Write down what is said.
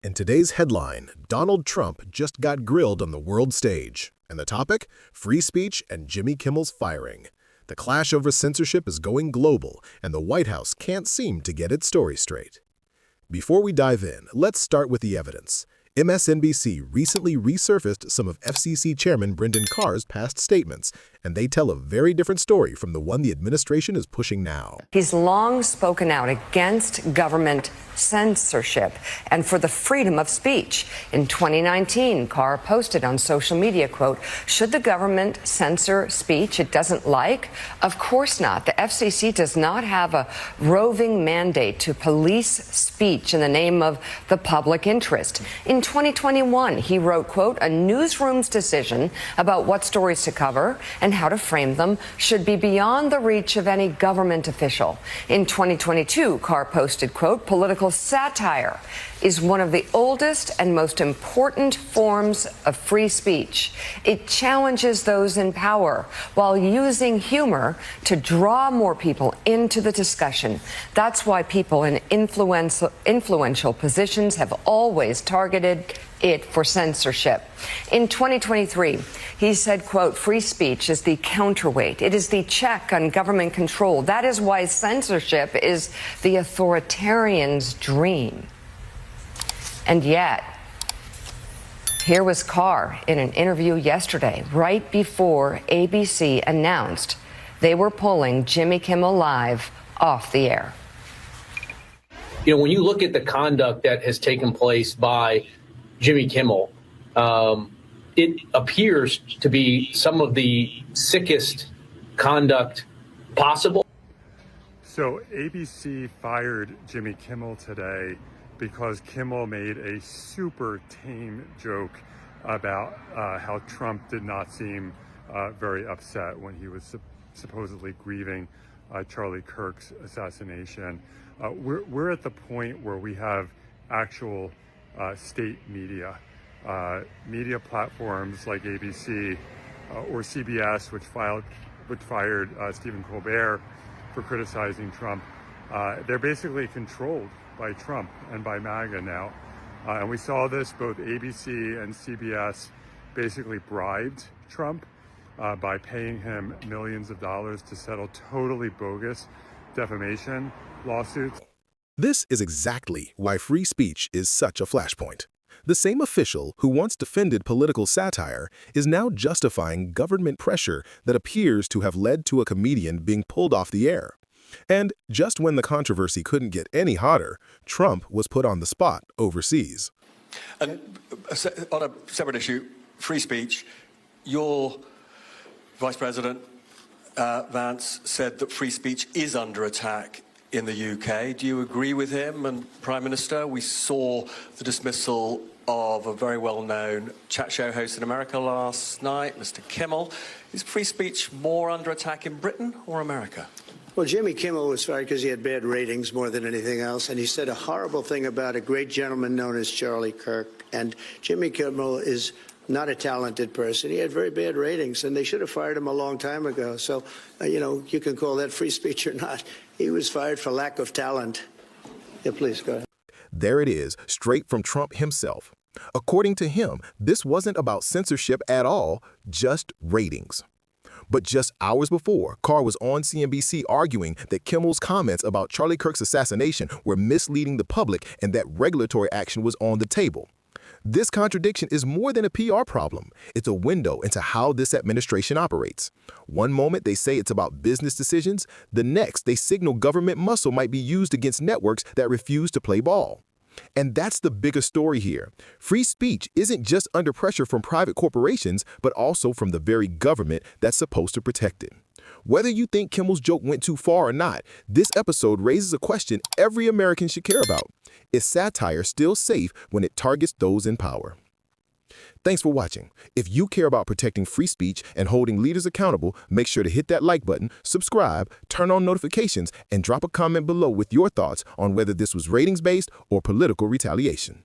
In today's headline, Donald Trump just got grilled on the world stage. And the topic? Free speech and Jimmy Kimmel's firing. The clash over censorship is going global, and the White House can't seem to get its story straight. Before we dive in, let's start with the evidence. MSNBC recently resurfaced some of FCC Chairman Brendan Carr's past statements, and they tell a very different story from the one the administration is pushing now. He's long spoken out against government censorship and for the freedom of speech. In 2019, Carr posted on social media, quote, "Should the government censor speech it doesn't like? Of course not. The FCC does not have a roving mandate to police speech in the name of the public interest." In 2021, he wrote, quote, "A newsroom's decision about what stories to cover and how to frame them should be beyond the reach of any government official." In 2022, Carr posted, quote, "Political satire is one of the oldest and most important forms of free speech. It challenges those in power while using humor to draw more people into the discussion. That's why people in influential positions have always targeted it for censorship." In 2023, he said, quote, "Free speech is the counterweight. It is the check on government control. That is why censorship is the authoritarian's dream." And yet, here was Carr in an interview yesterday, right before ABC announced they were pulling Jimmy Kimmel Live off the air. You know, when you look at the conduct that has taken place by Jimmy Kimmel, it appears to be some of the sickest conduct possible. So ABC fired Jimmy Kimmel today because Kimmel made a super tame joke about how Trump did not seem very upset when he was supposedly grieving Charlie Kirk's assassination. We're at the point where we have actual state media platforms like ABC or CBS, which fired Stephen Colbert for criticizing Trump. They're basically controlled by Trump and by MAGA now. And we saw this, both ABC and CBS basically bribed Trump by paying him millions of dollars to settle totally bogus defamation lawsuits. This is exactly why free speech is such a flashpoint. The same official who once defended political satire is now justifying government pressure that appears to have led to a comedian being pulled off the air. And just when the controversy couldn't get any hotter, Trump was put on the spot overseas. And on a separate issue, free speech, your Vice President Vance said that free speech is under attack in the UK. Do you agree with him? And Prime Minister, we saw the dismissal of a very well-known chat show host in America last night, Mr. Kimmel. Is free speech more under attack in Britain or America? Well, Jimmy Kimmel was fired because he had bad ratings more than anything else, and he said a horrible thing about a great gentleman known as Charlie Kirk. And Jimmy Kimmel is not a talented person. He had very bad ratings, and they should have fired him a long time ago. So, you can call that free speech or not. He was fired for lack of talent. Yeah, please, go ahead. There it is, straight from Trump himself. According to him, this wasn't about censorship at all, just ratings. But just hours before, Carr was on CNBC arguing that Kimmel's comments about Charlie Kirk's assassination were misleading the public and that regulatory action was on the table. This contradiction is more than a PR problem. It's a window into how this administration operates. One moment they say it's about business decisions, the next they signal government muscle might be used against networks that refuse to play ball. And that's the bigger story here. Free speech isn't just under pressure from private corporations, but also from the very government that's supposed to protect it. Whether you think Kimmel's joke went too far or not, this episode raises a question every American should care about. Is satire still safe when it targets those in power? Thanks for watching. If you care about protecting free speech and holding leaders accountable, make sure to hit that like button, subscribe, turn on notifications, and drop a comment below with your thoughts on whether this was ratings-based or political retaliation.